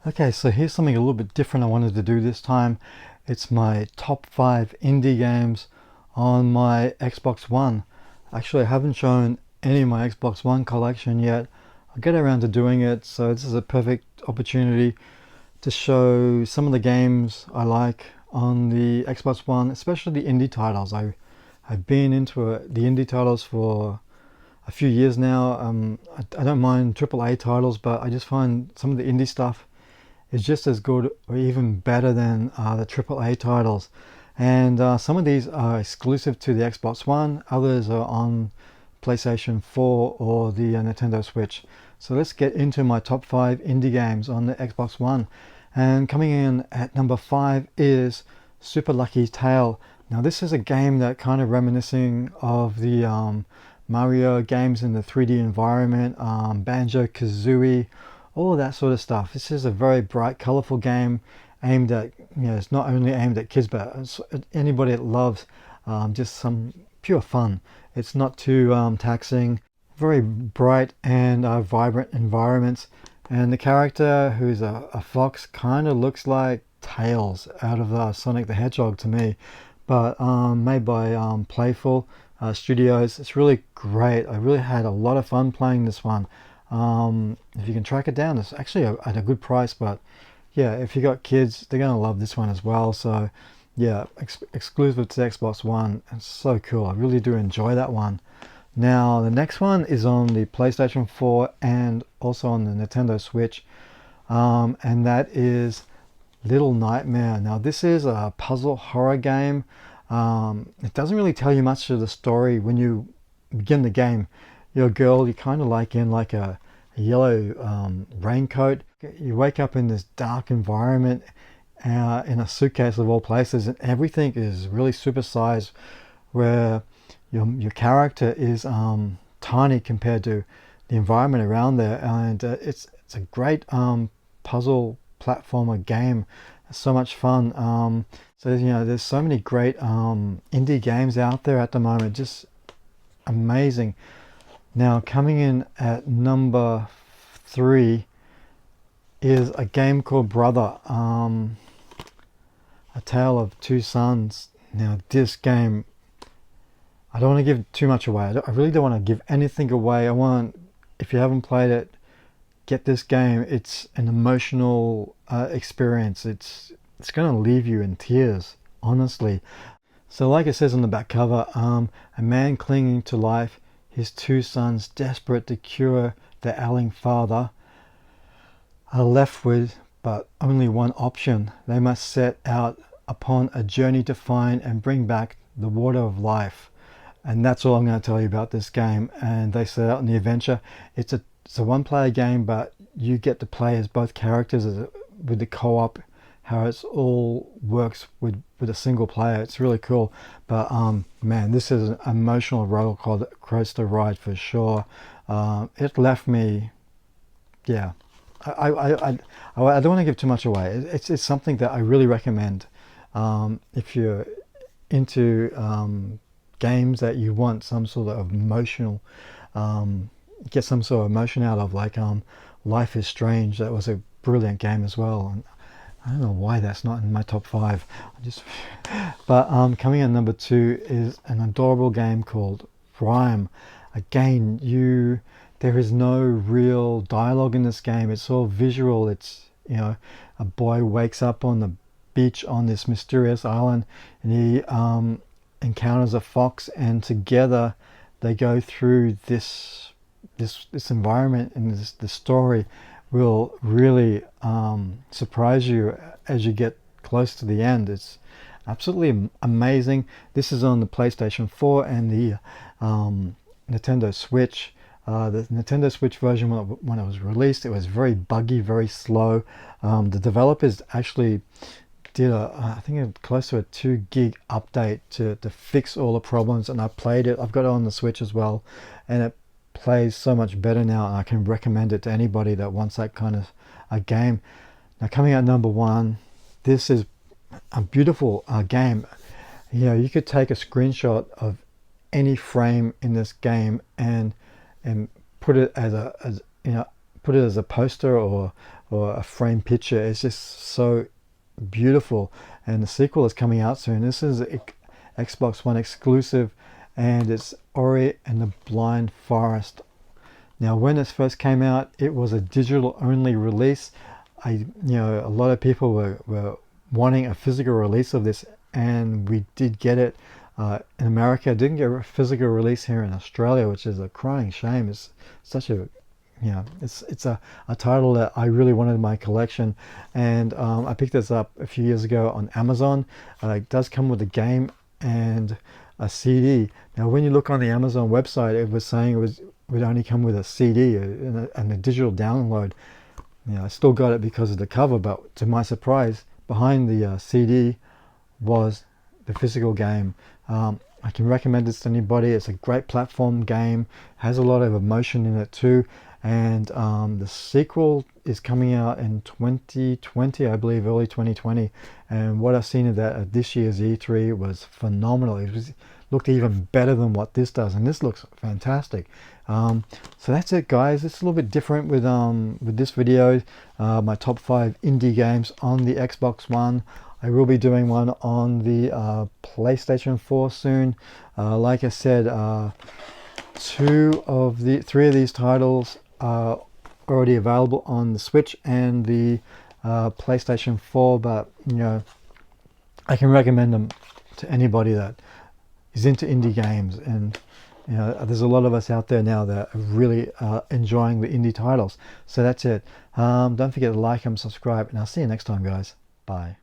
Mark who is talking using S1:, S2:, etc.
S1: Okay, so here's something a little bit different I wanted to do this time. It's my top 5 indie games on my Xbox One. Actually, I haven't shown any of my Xbox One collection yet. I'll get around to doing it, so this is a perfect opportunity to show some of the games I like on the Xbox One, especially the indie titles. I've been into the indie titles for a few years now. I don't mind AAA titles, but I just find some of the indie stuff is just as good or even better than the AAA titles. And some of these are exclusive to the Xbox One, others are on PlayStation 4 or the Nintendo Switch. So let's get into my top 5 indie games on the Xbox One. And coming in at number 5 is Super Lucky Tale. Now this is a game that kind of reminiscing of the Mario games in the 3D environment, Banjo-Kazooie, all of that sort of stuff. This is a very bright, colorful game aimed at, it's not only aimed at kids, but anybody that loves just some pure fun. It's not too taxing. Very bright and vibrant environments. And the character, who's a fox, kind of looks like Tails out of Sonic the Hedgehog to me. But made by Playful Studios. It's really great. I really had a lot of fun playing this one. If you can track it down, it's actually at a good price, but yeah, if you got kids, they're gonna love this one as well. So yeah, exclusive to Xbox One. It's so cool. I really do enjoy that one. Now the next one is on the PlayStation 4 and also on the Nintendo Switch, and that is Little Nightmare. Now this is a puzzle horror game. It doesn't really tell you much of the story when you begin the game. You're a girl, you're kind of like in like a yellow raincoat. You wake up in this dark environment in a suitcase of all places, and everything is really supersized, where your character is tiny compared to the environment around there. And it's a great puzzle platformer game. It's so much fun. So there's so many great indie games out there at the moment, just amazing. Now coming in at number 3 is a game called Brother, A Tale of Two Sons. Now this game, I don't want to give too much away. I really don't want to give anything away. If you haven't played it, get this game. It's an emotional experience. It's going to leave you in tears, honestly. So like it says on the back cover, a man clinging to life, his two sons desperate to cure their ailing father, are left with but only one option. They must set out upon a journey to find and bring back the water of life. And that's all I'm going to tell you about this game. And they set out on the adventure. It's a one-player game, but you get to play as both characters with the co-op, how it's all works with a single player. It's really cool. But man, this is an emotional roller coaster ride for sure. It left me, yeah. I don't want to give too much away. It's something that I really recommend if you're into games that you want some sort of emotional, get some sort of emotion out of, like Life is Strange. That was a brilliant game as well. And I don't know why that's not in my top 5. But coming in number 2 is an adorable game called Rhyme. Again, there is no real dialogue in this game. It's all visual. It's a boy wakes up on the beach on this mysterious island, and he encounters a fox, and together they go through this environment, and this story will really surprise you as you get close to the end. It's absolutely amazing. This is on the PlayStation 4 and the Nintendo Switch. The Nintendo Switch version, when it was released, it was very buggy, very slow. The developers actually did I think close to a 2 gig update to fix all the problems, and I played it. I've got it on the Switch as well, and it plays so much better now, and I can recommend it to anybody that wants that kind of a game. Now coming out number 1, this is a beautiful game. You could take a screenshot of any frame in this game and put it as a poster or or a framed picture. It's just so beautiful, and the sequel is coming out soon. This is a Xbox One exclusive, and it's Ori and the Blind Forest. Now, when this first came out, it was a digital only release. A lot of people were wanting a physical release of this, and we did get it in America. Didn't get a physical release here in Australia, which is a crying shame. It's such a it's a title that I really wanted in my collection, and I picked this up a few years ago on Amazon. It does come with a game and a CD. Now, when you look on the Amazon website, it was saying it would only come with a CD and a digital download. I still got it because of the cover, but to my surprise, behind the CD was the physical game. I can recommend this to anybody. It's a great platform game, has a lot of emotion in it too, and the sequel is coming out in 2020, I believe, early 2020, and what I've seen of that at this year's E3 was phenomenal. It looked even better than what this does, and this looks fantastic. So that's it, guys. It's a little bit different with this video, my top 5 indie games on the Xbox One. I will be doing one on the PlayStation 4 soon. Like I said, 3 of these titles are already available on the Switch and the PlayStation 4, but I can recommend them to anybody that is into indie games, and there's a lot of us out there now that are really enjoying the indie titles. So that's it. Don't forget to like and subscribe, and I'll see you next time, guys. Bye.